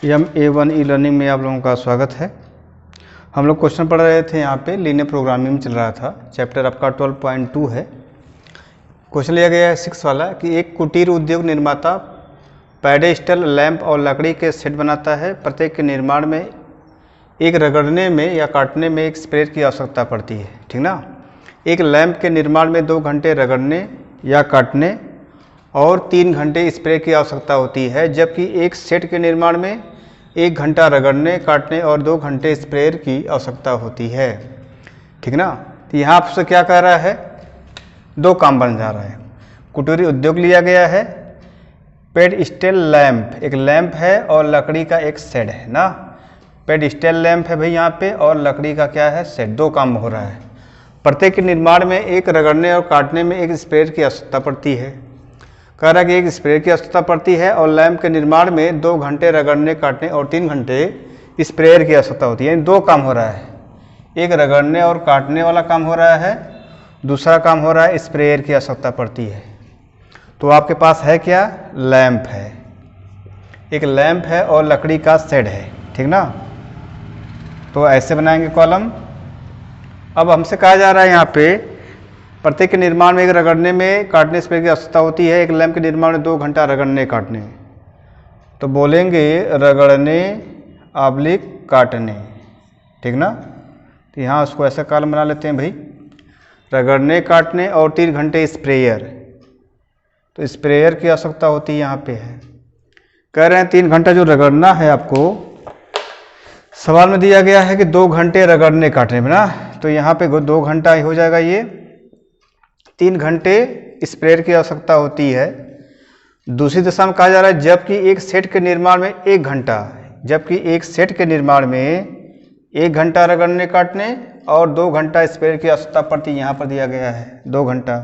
MA1 e learning में आप लोगों का स्वागत है। हम लोग क्वेश्चन पढ़ रहे थे, यहाँ पे लीनियर प्रोग्रामिंग चल रहा था। चैप्टर आपका 12.2 है। क्वेश्चन लिया गया है 6 वाला कि एक कुटीर उद्योग निर्माता पेडेस्टल, लैंप और लकड़ी के सेट बनाता है। प्रत्येक के निर्माण में एक रगड़ने में या काटने में एक स्प्रे की आवश्यकता पड़ती है, ठीक ना। एक लैंप के निर्माण में 2 घंटे रगड़ने या काटने और 3 घंटे स्प्रे की आवश्यकता होती है, जबकि एक सेट के निर्माण में 1 घंटा रगड़ने, काटने और 2 घंटे स्प्रेयर की आवश्यकता होती है, ठीक ना। तो यहाँ आपसे क्या कह रहा है, 2 काम बन जा रहा है। कुटीर उद्योग लिया गया है, पेडेस्टल लैंप, एक लैंप है और लकड़ी का एक शेड है ना। पेडेस्टल लैंप है भाई यहाँ पे, और लकड़ी का क्या है, शेड। 2 काम हो रहा है। प्रत्येक के निर्माण में एक रगड़ने और काटने में एक स्प्रेयर की आवश्यकता पड़ती है। कह रहा है कि एक स्प्रे की आवश्यकता पड़ती है और लैंप के निर्माण में 2 घंटे रगड़ने, काटने और 3 घंटे स्प्रेयर की आवश्यकता होती है। यानी 2 काम हो रहा है, एक रगड़ने और काटने वाला काम हो रहा है, दूसरा काम हो रहा है स्प्रेयर की आवश्यकता पड़ती है। तो आपके पास है क्या, लैंप है, एक लैंप है और लकड़ी का शेड है, ठीक ना। तो ऐसे बनाएंगे कॉलम। अब हमसे कहा जा रहा है यहाँ पे प्रत्येक के निर्माण में एक रगड़ने में काटने स्प्रे की आवश्यकता होती है। एक लैंप के निर्माण में 2 घंटा रगड़ने काटने, तो बोलेंगे रगड़ने आब्लिक काटने, ठीक ना। तो यहाँ उसको ऐसा कॉलम बना लेते हैं भाई, रगड़ने काटने और 3 घंटे स्प्रेयर। तो स्प्रेयर की आवश्यकता होती है यहाँ पे है। कह रहे हैं 3 घंटा जो रगड़ना है आपको, सवाल में दिया गया है कि 2 घंटे रगड़ने काटने में ना, तो यहाँ पे 2 घंटा ही हो जाएगा ये। 3 घंटे स्प्रेयर की आवश्यकता होती है। दूसरी दिशा में कहा जा रहा है जबकि एक सेट के निर्माण में 1 घंटा, जबकि एक सेट के निर्माण में 1 घंटा रगड़ने काटने और 2 घंटा स्प्रेयर की आवश्यकता पड़ती है। यहाँ पर दिया गया है 2 घंटा।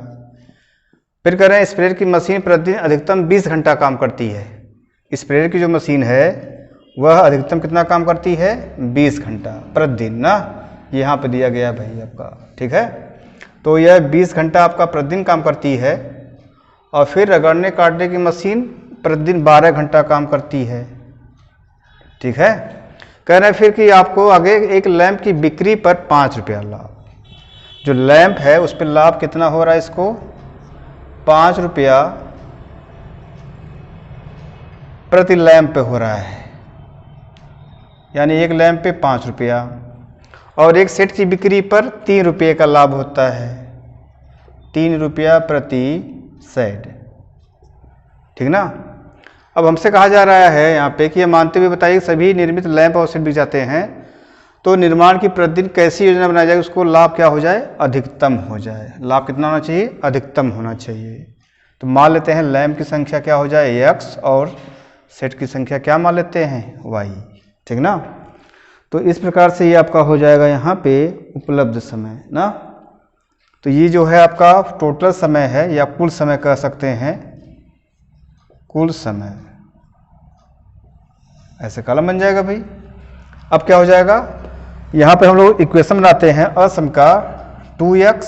फिर कह रहे हैं स्प्रेयर की मशीन प्रतिदिन अधिकतम 20 घंटा काम करती है। स्प्रेयर की जो मशीन है वह अधिकतम कितना काम करती है, 20 घंटा प्रतिदिन ना। यहाँ पर दिया गया भाई आपका, ठीक है। तो यह 20 घंटा आपका प्रतिदिन काम करती है। और फिर रगड़ने काटने की मशीन प्रतिदिन 12 घंटा काम करती है, ठीक है। कह रहे हैं फिर कि आपको आगे एक लैंप की बिक्री पर 5 रुपया लाभ, जो लैंप है उस पर लाभ कितना हो रहा है, इसको 5 रुपया प्रति लैंप पे हो रहा है। यानी एक लैंप पे 5 रुपया, और एक सेट की बिक्री पर 3 रुपये का लाभ होता है, 3 रुपया प्रति सेट, ठीक ना। अब हमसे कहा जा रहा है यहाँ पे कि यह मानते हुए बताइए सभी निर्मित लैंप और सेट बिक जाते हैं, तो निर्माण की प्रतिदिन कैसी योजना बनाई जाए उसको लाभ क्या हो जाए, अधिकतम हो जाए। लाभ कितना होना चाहिए, अधिकतम होना चाहिए। तो मान लेते हैं लैंप की संख्या क्या हो जाए, x, और सेट की संख्या क्या मान लेते हैं, y, ठीक ना। तो इस प्रकार से ये आपका हो जाएगा यहाँ पे उपलब्ध समय ना। तो ये जो है आपका टोटल समय है, या कुल समय कह सकते हैं, कुल समय, ऐसे कॉलम बन जाएगा भाई। अब क्या हो जाएगा, यहाँ पे हम लोग इक्वेशन बनाते हैं असम का 2x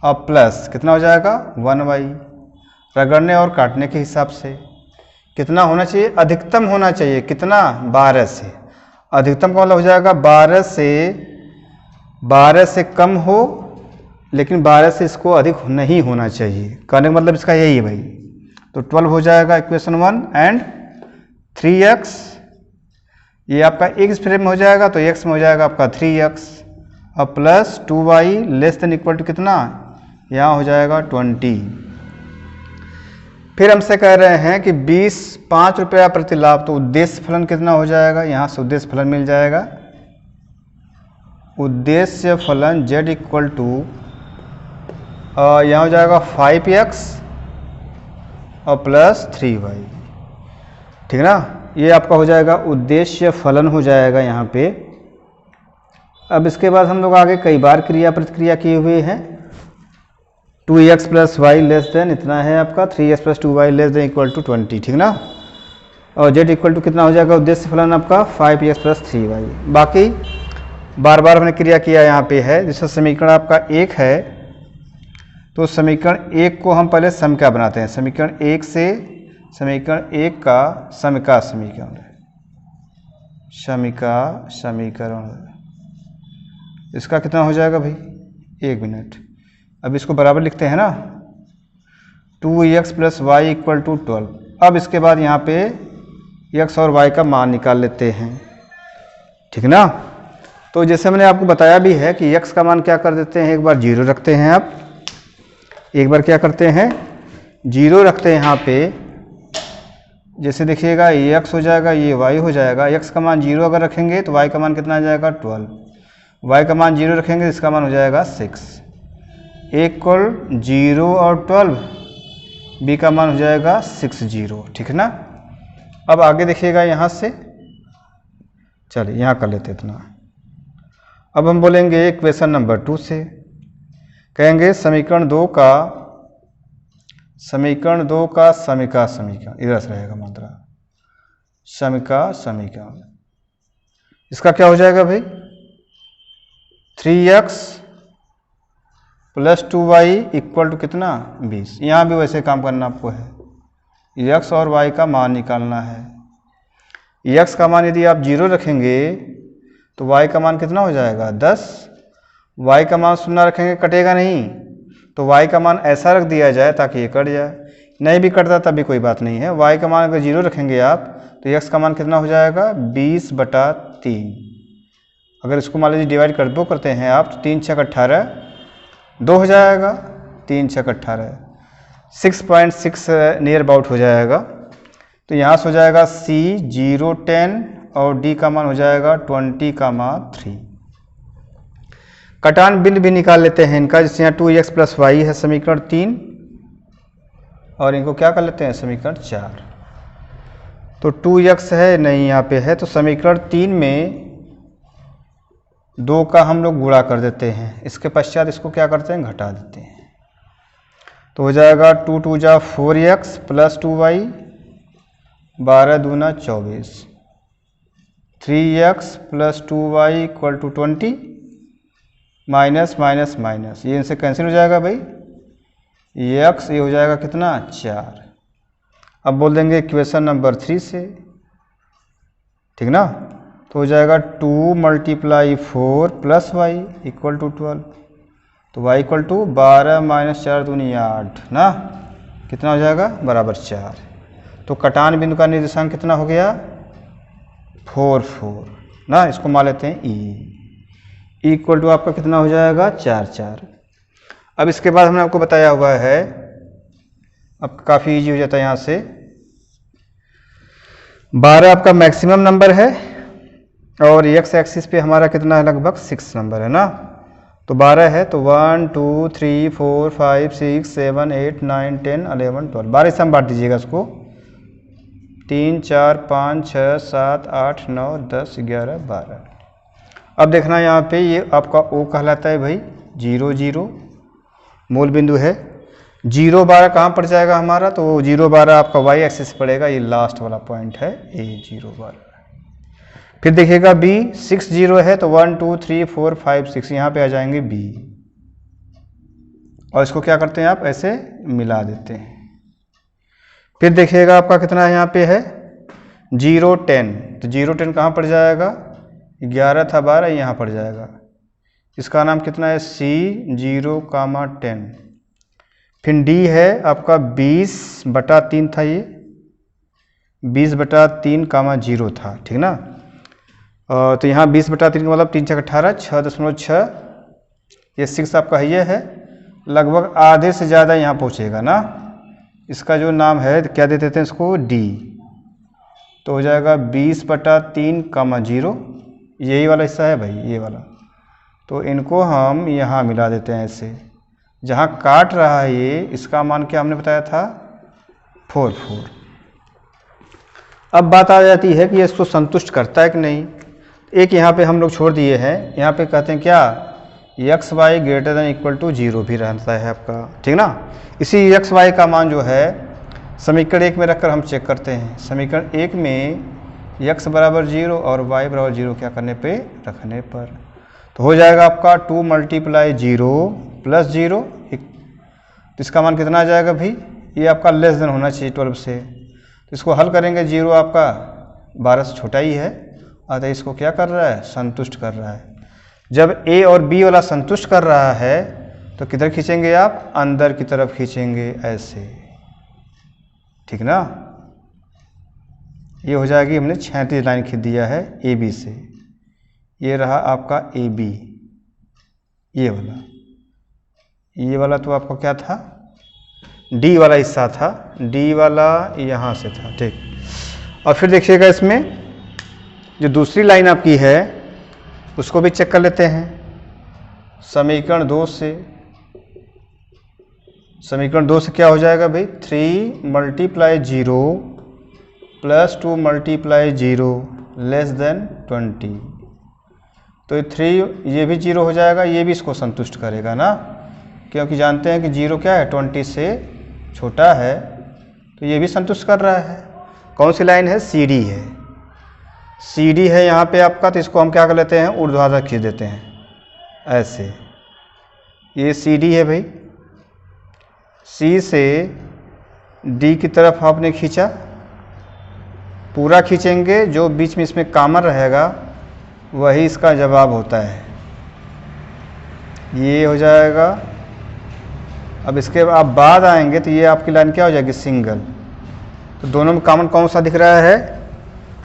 और प्लस कितना हो जाएगा 1y। रगड़ने और काटने के हिसाब से कितना होना चाहिए, अधिकतम होना चाहिए, कितना, 12 से। अधिकतम का मतलब हो जाएगा 12 से कम हो, लेकिन 12 से इसको अधिक नहीं होना चाहिए। कहने का मतलब इसका यही है भाई। तो 12 हो जाएगा इक्वेशन 1 एंड 3x, ये आपका एक स्प्रे में हो जाएगा, तो x में हो जाएगा आपका 3x, और plus 2y less than equal to कितना, यहाँ हो जाएगा 20। फिर हमसे कह रहे हैं कि 5 रुपया प्रति लाभ, तो उद्देश्य फलन कितना हो जाएगा, यहाँ से उद्देश्य फलन मिल जाएगा। उद्देश्य फलन z इक्वल टू यहाँ हो जाएगा 5x और प्लस 3y, ठीक ना। ये आपका हो जाएगा उद्देश्य फलन हो जाएगा यहाँ पे। अब इसके बाद हम लोग आगे कई बार क्रिया प्रतिक्रिया किए हुए हैं। 2x plus Y less than इतना है आपका 3x plus 2y less than equal to 20, ठीक ना। और z इक्वल टू कितना हो जाएगा, उद्देश्य फलन आपका 5x प्लस 3y। बाकी बार बार हमने क्रिया किया यहाँ पे है। जैसे समीकरण आपका 1 है, तो समीकरण 1 को हम पहले सम क्या बनाते हैं, समीकरण 1 से समीकरण 1 का सम का समीकरण है। समीकरण। इसका कितना हो जाएगा भाई? 1 मिनट। अब इसको बराबर लिखते हैं ना, 2x + y = 12। अब इसके बाद यहाँ पे x और y का मान निकाल लेते हैं, ठीक ना। तो जैसे मैंने आपको बताया भी है कि x का मान क्या कर देते हैं, एक बार 0 रखते हैं। आप एक बार क्या करते हैं, 0 रखते हैं यहाँ पे। जैसे देखिएगा ये x हो जाएगा, ये y हो जाएगा। x का मान 0 अगर रखेंगे तो y का मान कितना आ जाएगा? 12। y का मान 0 रखेंगे तो इसका मान हो जाएगा 6। = 0 और 12, b का मान हो जाएगा 60, ठीक है ना। अब आगे देखिएगा यहाँ से, चलिए यहाँ कर लेते इतना। अब हम बोलेंगे इक्वेशन नंबर 2 से, कहेंगे समीकरण 2 का समीकरण इधर से रहेगा मात्रा, समीकरण। इसका क्या हो जाएगा भाई? 3x + 2y = कितना? 20। यहाँ भी वैसे काम करना आपको है, x और y का मान निकालना है। x का मान यदि आप 0 रखेंगे तो y का मान कितना हो जाएगा? 10। y का मान 0 रखेंगे, कटेगा नहीं, तो y का मान ऐसा रख दिया जाए ताकि ये कट जाए। नहीं भी कटता तब भी कोई बात नहीं है। y का मान अगर 0 रखेंगे आप तो x का मान कितना हो जाएगा? 20/3। अगर इसको मान लीजिए डिवाइड करते हैं आप, तो 3 × 6 = 18, 2 हो जाएगा। 3 × 6 = 18, 6.6 नियर अबाउट हो जाएगा। तो यहाँ से हो जाएगा C 0, 10 और D का मान हो जाएगा 20,3। कटान बिंदु भी निकाल लेते हैं इनका। जैसे यहाँ 2x + y है समीकरण 3, और इनको क्या कर लेते हैं? समीकरण 4। तो 2x है नहीं, यहाँ पे है, तो समीकरण 3 में 2 का हम लोग गुणा कर देते हैं। इसके पश्चात इसको क्या करते हैं? घटा देते हैं। तो हो जाएगा 2 × 2 = 4x + 2y, 12 × 2 = 24, 3x + 2y = 20, minus minus minus, ये इनसे कैंसिल हो जाएगा भाई। ये x, ये हो जाएगा कितना? 4। अब बोल देंगे इक्वेशन नंबर 3 से, ठीक ना। तो हो जाएगा 2 × 4 + y = 12। तो y = 12 - 4 दूनी 8 ना, कितना हो जाएगा? बराबर 4। तो कटान बिंदु का निर्देशांक कितना हो गया? 4 4 ना। इसको मान लेते हैं E = आपका कितना हो जाएगा? 4 4। अब इसके बाद हमने आपको बताया हुआ है, अब काफ़ी इजी हो जाता है यहाँ से। 12 आपका मैक्सिमम नंबर है और x एक्सिस पे हमारा कितना है? लगभग 6 नंबर है ना। तो 12 है तो 1 2 3 4 5 6 7 8 9 10 11 12, 12 से हम बांट दीजिएगा इसको। 3 4 5 6 7 8 9 10 11 12। अब देखना यहाँ पे ये आपका O कहलाता है भाई, 0 0 मूल बिंदु है। 0 12 कहाँ पड़ जाएगा हमारा? तो 0 12 आपका y एक्सिस पड़ेगा, ये लास्ट वाला पॉइंट है A 0 12। फिर देखिएगा B 6 0 है तो 1 2 3 4 5 6, यहाँ पे आ जाएंगे B, और इसको क्या करते हैं आप? ऐसे मिला देते हैं। फिर देखिएगा आपका कितना है? यहाँ पे है 0 10, तो 0 10 कहाँ पड़ जाएगा? 11 था 12, यहाँ पड़ जाएगा। इसका नाम कितना है? C 0, 10। फिर D है आपका 20/3 था, ये 20/3, 0 था, ठीक ना। तो यहाँ 20/3 का मतलब 3 × 6 = 18, 6.6, ये 6 आपका ये है, लगभग आधे से ज़्यादा यहाँ पहुँचेगा ना। इसका जो नाम है क्या दे देते हैं इसको? D। तो हो जाएगा 20/3, 0, यही वाला हिस्सा है भाई, ये वाला। तो इनको हम यहाँ मिला देते हैं ऐसे, जहाँ काट रहा है ये, इसका मान क्या हमने बताया था? 4 4। अब बात आ जाती है कि ये इसको संतुष्ट करता है कि नहीं। एक यहाँ पे हम लोग छोड़ दिए हैं, यहाँ पे कहते हैं क्या? x y > 0 भी रहता है आपका, ठीक ना। इसी x y का मान जो है समीकरण 1 में रखकर हम चेक करते हैं। समीकरण 1 में x = 0 और y = 0 क्या करने पे? रखने पर। तो हो जाएगा आपका 2 × 0 + 0, तो इसका मान कितना आ जाएगा भाई? ये आपका लेस देन होना चाहिए 12 से। तो इसको हल करेंगे, 0 आपका 12 से छोटा ही है अतः इसको क्या कर रहा है, संतुष्ट कर रहा है। जब ए और बी वाला संतुष्ट कर रहा है तो किधर खींचेंगे आप, अंदर की तरफ खींचेंगे ऐसे, ठीक ना। ये हो जाएगी, हमने 36 लाइन खींच दिया है ए बी से। ये रहा आपका ए बी, ये वाला तो आपका क्या था, डी वाला हिस्सा था, डी वाला यहाँ से था, ठीक। और फिर देखिएगा इसमें जो दूसरी लाइन आपकी है उसको भी चेक कर लेते हैं। समीकरण 2 से, समीकरण 2 से क्या हो जाएगा भाई, 3 × 0 + 2 × 0 < 20। तो ये 3 ये भी 0 हो जाएगा, ये भी इसको संतुष्ट करेगा ना, क्योंकि जानते हैं कि 0 क्या है, 20 से छोटा है, तो ये भी संतुष्ट कर रहा है। कौन सी लाइन है, सी डी है, सी डी है यहाँ पे आपका। तो इसको हम क्या कर लेते हैं, ऊर्ध्वाधर खींच देते हैं ऐसे। ये सी डी है भाई, सी से डी की तरफ आपने खींचा, पूरा खींचेंगे, जो बीच में इसमें कॉमन रहेगा वही इसका जवाब होता है, ये हो जाएगा। अब इसके आप बाद आएंगे तो ये आपकी लाइन क्या हो जाएगी, सिंगल। तो दोनों में कॉमन कौन सा दिख रहा है,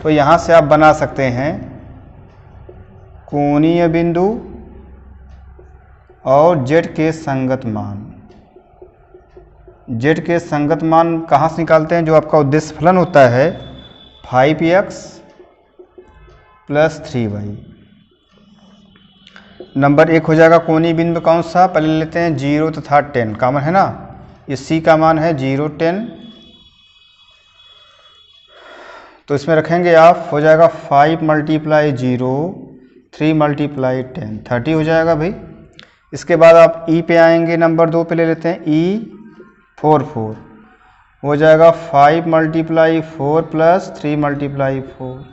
तो यहाँ से आप बना सकते हैं कोणीय बिंदु और जेड के संगत मान। जेड के संगत मान कहाँ से निकालते हैं, जो आपका उद्देश्य फलन होता है 5x + 3y। नंबर 1 हो जाएगा कोणीय बिंदु कौन सा, पहले लेते हैं 0 तथा 10, कॉमन है ना, ये c का मान है 0, 10। तो इसमें रखेंगे आप, हो जाएगा 5 × 0 3 × 10 30 हो जाएगा भाई। इसके बाद आप e पे आएंगे, नंबर 2 पे ले लेते हैं e 4 हो जाएगा 5 × 4 + 3 × 4,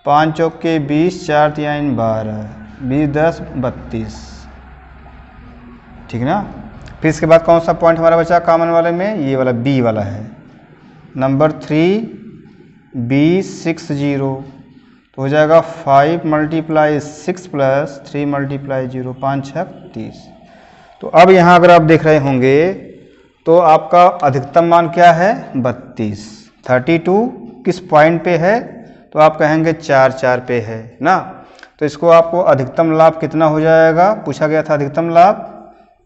5 चौके 20, 4 तिहाई 12, 20 10 32, ठीक ना। फिर इसके बाद कौन सा पॉइंट हमारा बचा कॉमन वाले में, ये वाला बी वाला है, नंबर 3 B60। तो हो जाएगा 5 × 6 + 3 × 0, 5 6 30। तो अब यहाँ अगर आप देख रहे होंगे तो आपका अधिकतम मान क्या है, 32। 32 किस पॉइंट पे है, तो आप कहेंगे 4 4 पे है ना। तो इसको आपको अधिकतम लाभ कितना हो जाएगा, पूछा गया था अधिकतम लाभ,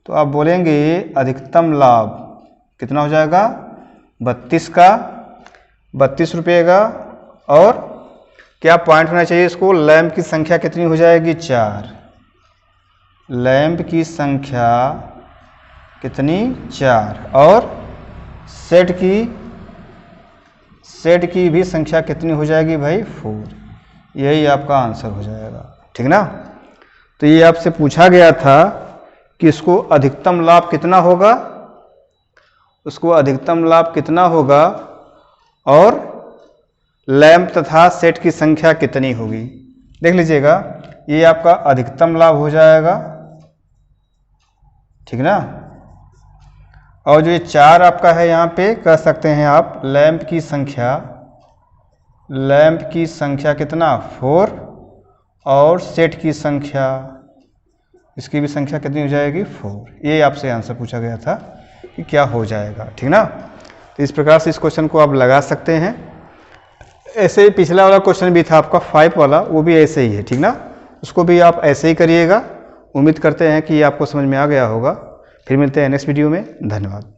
तो आप बोलेंगे अधिकतम लाभ कितना हो जाएगा, 32 का 32 रुपये का। और क्या पॉइंट होना चाहिए इसको, लैंप की संख्या कितनी हो जाएगी, 4। लैंप की संख्या कितनी, 4। और सेट की भी संख्या कितनी हो जाएगी भाई, 4। यही आपका आंसर हो जाएगा, ठीक ना। तो ये आपसे पूछा गया था कि इसको अधिकतम लाभ कितना होगा, उसको अधिकतम लाभ कितना होगा और लैंप तथा सेट की संख्या कितनी होगी। देख लीजिएगा, ये आपका अधिकतम लाभ हो जाएगा, ठीक ना। और जो ये 4 आपका है, यहाँ पे कह सकते हैं आप लैंप की संख्या कितना, 4, और सेट की संख्या, इसकी भी संख्या कितनी हो जाएगी, 4। ये आपसे आंसर पूछा गया था कि क्या हो जाएगा, ठीक ना। तो इस प्रकार से इस क्वेश्चन को आप लगा सकते हैं। ऐसे ही पिछला वाला क्वेश्चन भी था आपका 5 वाला, वो भी ऐसे ही है, ठीक ना। उसको भी आप ऐसे ही करिएगा। उम्मीद करते हैं कि आपको समझ में आ गया होगा। फिर मिलते हैं नेक्स्ट वीडियो में। धन्यवाद।